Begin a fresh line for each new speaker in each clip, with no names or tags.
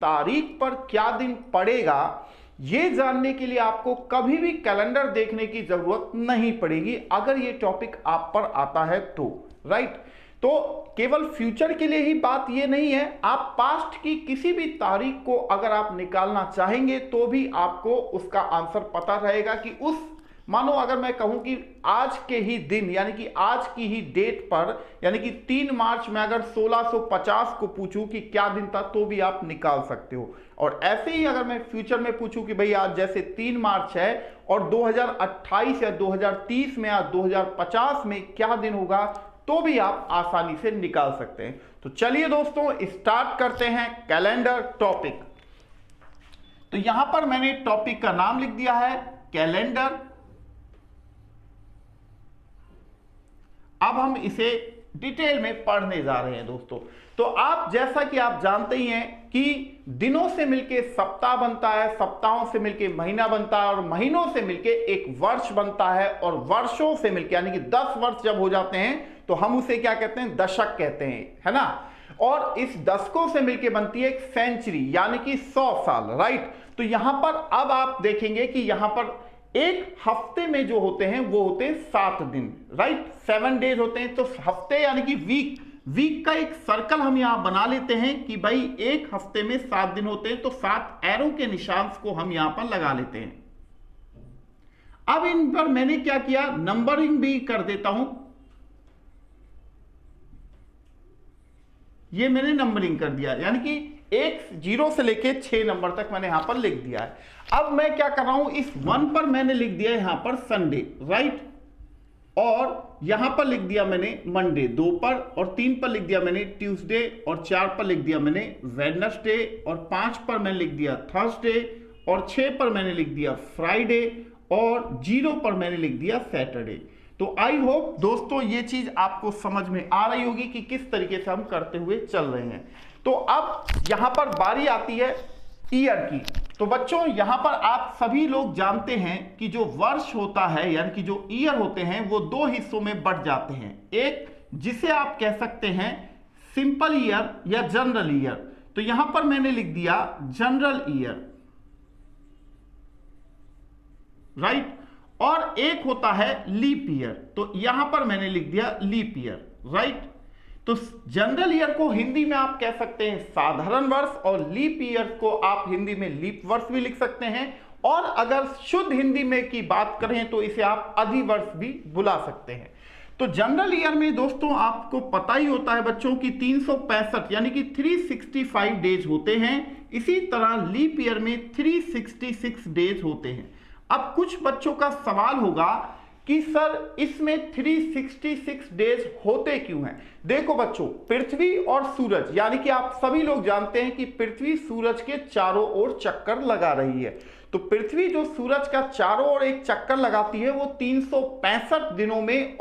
तारीख पर क्या दिन पड़ेगा, ये जानने के लिए आपको कभी भी कैलेंडर देखने की जरूरत नहीं पड़ेगी अगर ये टॉपिक आप पर आता है तो, राइट। तो केवल फ्यूचर के लिए ही बात ये नहीं है, आप पास्ट की किसी भी तारीख को अगर आप निकालना चाहेंगे तो भी आपको उसका आंसर पता रहेगा कि उस, मानो अगर मैं कहूं कि आज के ही दिन यानी कि आज की ही डेट पर यानी कि 3 मार्च में अगर 1650 को पूछूं कि क्या दिन था तो भी आप निकाल सकते हो। और ऐसे ही अगर मैं फ्यूचर में पूछूं कि भाई आज जैसे 3 मार्च है और 2028 या 2030 में या 2050 में क्या दिन होगा तो भी आप आसानी से निकाल सकते हैं। तो चलिए दोस्तों स्टार्ट करते हैं कैलेंडर टॉपिक। तो यहां पर मैंने टॉपिक का नाम लिख दिया है कैलेंडर। अब हम इसे डिटेल में पढ़ने जा रहे हैं दोस्तों। तो आप जैसा कि आप जानते ही हैं कि दिनों से मिलके सप्ताह बनता है, सप्ताहों से मिलके महीना बनता है और महीनों से मिलके एक वर्ष बनता है और वर्षों से मिलके यानी कि 10 वर्ष जब हो जाते हैं तो हम उसे क्या कहते हैं, दशक कहते हैं, है ना। और इस दशकों से मिलके बनती है एक सेंचुरी यानी कि 100 साल, राइट। तो यहां पर अब आप देखेंगे कि यहां पर एक हफ्ते में जो होते हैं वो होते हैं 7 दिन, राइट, 7 डेज होते हैं। तो हफ्ते यानी कि वीक का एक सर्कल हम यहां बना लेते हैं कि भाई एक हफ्ते में 7 दिन होते हैं, तो 7 एरो के निशान को हम यहां पर लगा लेते हैं। अब इन पर मैंने क्या किया, नंबरिंग भी कर देता हूं, ये मैंने नंबरिंग कर दिया यानी कि 0 से लेके 6 नंबर तक मैंने यहां पर लिख दिया है। अब मैं क्या कर रहा हूं, इस 1 पर मैंने लिख दिया यहां पर संडे, राइट, और यहां पर लिख दिया मैंने मंडे 2 पर, और 3 पर लिख दिया मैंने ट्यूसडे, और 4 पर लिख दिया मैंने वेडनेसडे, और 5 पर मैंने लिख दिया थर्सडे, और 6 पर मैंने लिख दिया फ्राइडे, और 0 पर मैंने लिख दिया सैटरडे। तो आई होप दोस्तों ये चीज आपको समझ में आ रही होगी कि किस तरीके से हम करते हुए चल रहे हैं। तो अब यहां पर बारी आती है ईयर की। तो बच्चों यहां पर आप सभी लोग जानते हैं कि जो वर्ष होता है यानी कि जो ईयर होते हैं वो 2 हिस्सों में बंट जाते हैं। एक जिसे आप कह सकते हैं सिंपल ईयर या जनरल ईयर, तो यहां पर मैंने लिख दिया जनरल ईयर, राइट, और एक होता है लीप ईयर, तो यहां पर मैंने लिख दिया लीप ईयर, राइट। तो जनरल ईयर को हिंदी में आप कह सकते हैं साधारण वर्ष, और लीप ईयर को आप हिंदी में लीप वर्ष भी लिख सकते हैं, और अगर शुद्ध हिंदी में की बात करें तो इसे आप अधिवर्ष भी बुला सकते हैं। तो जनरल ईयर में दोस्तों आपको पता ही होता है बच्चों की 365 यानी कि 365 डेज होते हैं। इसी तरह लीप ईयर में 366 डेज होते हैं। अब कुछ बच्चों का सवाल होगा कि सर इसमें 366 डेज होते क्यों हैं। देखो बच्चों, पृथ्वी और सूरज यानी कि आप सभी लोग जानते हैं कि पृथ्वी सूरज के चारों ओर चक्कर लगा रही है। तो पृथ्वी जो सूरज का चारों ओर एक चक्कर लगाती है वो 365 दिनों में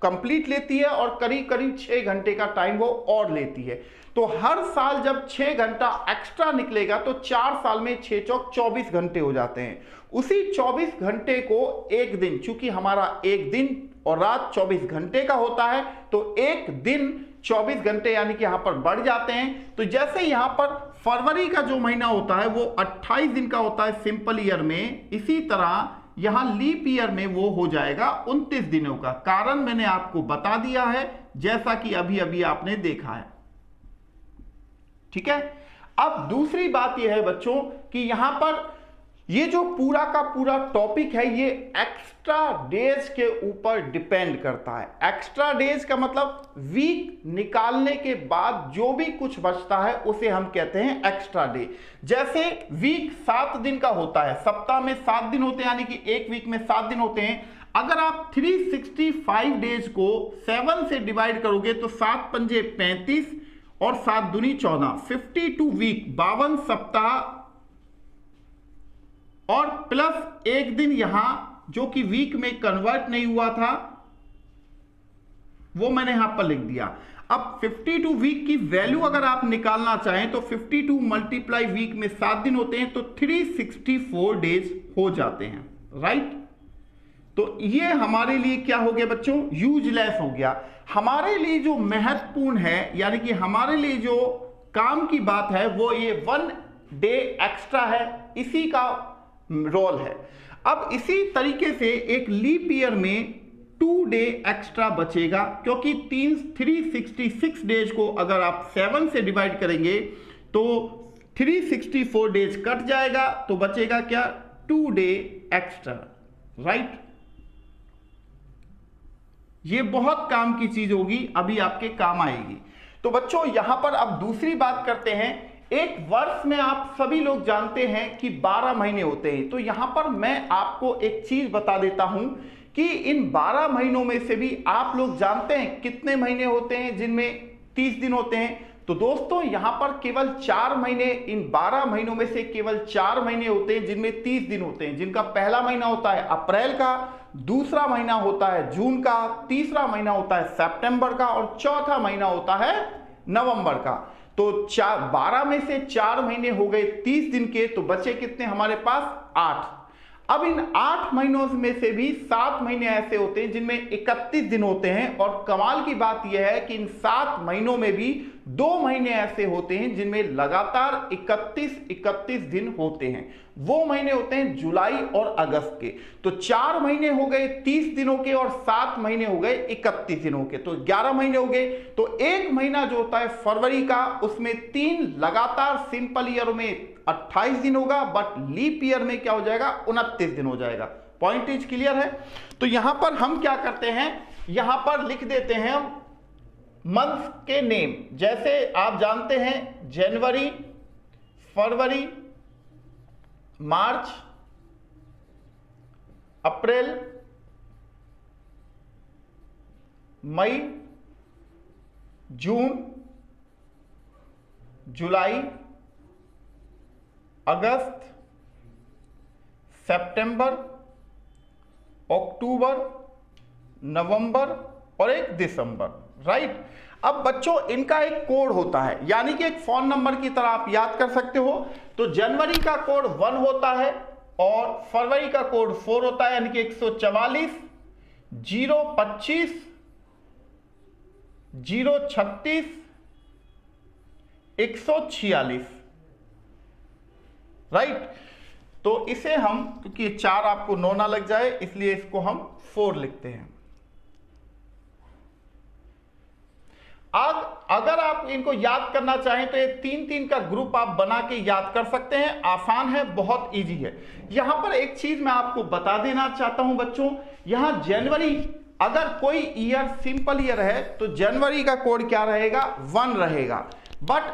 कंप्लीट लेती है, और करीब करीब 6 घंटे का टाइम वो और लेती है। तो हर साल जब 6 घंटा एक्स्ट्रा निकलेगा तो 4 साल में 6 चौक 24 घंटे हो जाते हैं। उसी 24 घंटे को एक दिन, चूंकि हमारा एक दिन और रात 24 घंटे का होता है तो एक दिन 24 घंटे यानी कि यहां पर बढ़ जाते हैं। तो जैसे यहां पर फरवरी का जो महीना होता है वो 28 दिन का होता है सिंपल ईयर में, इसी तरह यहां लीप ईयर में वो हो जाएगा 29 दिनों का। कारण मैंने आपको बता दिया है जैसा कि अभी अभी आपने देखा है, ठीक है। अब दूसरी बात यह है बच्चों कि यहां पर ये जो पूरा का पूरा टॉपिक है ये एक्स्ट्रा डेज के ऊपर डिपेंड करता है। एक्स्ट्रा डेज का मतलब वीक निकालने के बाद जो भी कुछ बचता है उसे हम कहते हैं एक्स्ट्रा डे। जैसे वीक 7 दिन का होता है, सप्ताह में 7 दिन होते हैं यानी कि एक वीक में 7 दिन होते हैं। अगर आप 365 डेज को 7 से डिवाइड करोगे तो 7 पंजे 35 और 7 दूनी 14, 52 वीक 52 सप्ताह, और प्लस एक दिन यहां जो कि वीक में कन्वर्ट नहीं हुआ था वो मैंने यहां पर लिख दिया। अब 52 वीक की वैल्यू अगर आप निकालना चाहें तो 52 मल्टीप्लाई वीक में 7 दिन होते हैं तो 364 डेज हो जाते हैं, राइट। तो ये हमारे लिए क्या हो गया बच्चों, यूजलेस हो गया। हमारे लिए जो महत्वपूर्ण है यानी कि हमारे लिए जो काम की बात है वो ये 1 डे एक्स्ट्रा है, इसी का रोल है। अब इसी तरीके से एक लीप ईयर में 2 डे एक्स्ट्रा बचेगा, क्योंकि 366 डेज को अगर आप 7 से डिवाइड करेंगे तो 364 डेज कट जाएगा, तो बचेगा क्या, 2 डे एक्स्ट्रा, राइट। ये बहुत काम की चीज होगी, अभी आपके काम आएगी। तो बच्चों यहां पर अब दूसरी बात करते हैं। एक वर्ष में आप सभी लोग जानते हैं कि 12 महीने होते हैं, तो यहां पर मैं आपको एक चीज बता देता हूं कि इन 12 महीनों में से भी आप लोग जानते हैं कितने महीने होते हैं जिनमें 30 दिन होते हैं। तो दोस्तों यहां पर केवल 4 महीने, इन 12 महीनों में से केवल 4 महीने होते हैं जिनमें 30 दिन होते हैं, जिनका पहला महीना होता है अप्रैल का, दूसरा महीना होता है जून का, तीसरा महीना होता है सितंबर का और चौथा महीना होता है नवंबर का। तो 12 में से 4 महीने हो गए 30 दिन के, तो बचे कितने हमारे पास, 8। अब इन 8 महीनों में से भी 7 महीने ऐसे होते हैं जिनमें 31 दिन होते हैं, और कमाल की बात यह है कि इन 7 महीनों में भी 2 महीने ऐसे होते हैं जिनमें लगातार 31 दिन होते हैं। वो महीने होते हैं जुलाई और अगस्त के। तो 4 महीने हो गए 30 दिनों के और 7 महीने हो गए 31 दिनों के, तो 11 महीने हो गए। तो एक महीना जो होता है फरवरी का, उसमें 3 लगातार सिंपल ईयर में 28 दिन होगा, बट लीप ईयर में क्या हो जाएगा, 29 दिन हो जाएगा। पॉइंट इज क्लियर है। तो यहां पर हम क्या करते हैं, यहां पर लिख देते हैं हम मंथ के नेम। जैसे आप जानते हैं जनवरी, फरवरी, मार्च, अप्रैल, मई, जून, जुलाई, अगस्त, सितंबर, अक्टूबर, नवंबर और एक दिसंबर, राइट। अब बच्चों इनका एक कोड होता है, यानी कि एक फोन नंबर की तरह आप याद कर सकते हो। तो जनवरी का कोड 1 होता है और फरवरी का कोड 4 होता है, यानी कि 144 025 036 146, राइट। तो इसे हम, क्योंकि 4 आपको 9 ना लग जाए, इसलिए इसको हम 4 लिखते हैं। अब अगर आप इनको याद करना चाहें तो ये 3-3 का ग्रुप आप बना के याद कर सकते हैं, आसान है, बहुत इजी है। यहां पर एक चीज मैं आपको बता देना चाहता हूं बच्चों, यहां जनवरी, अगर कोई ईयर सिंपल ईयर है तो जनवरी का कोड क्या रहेगा, 1 रहेगा, बट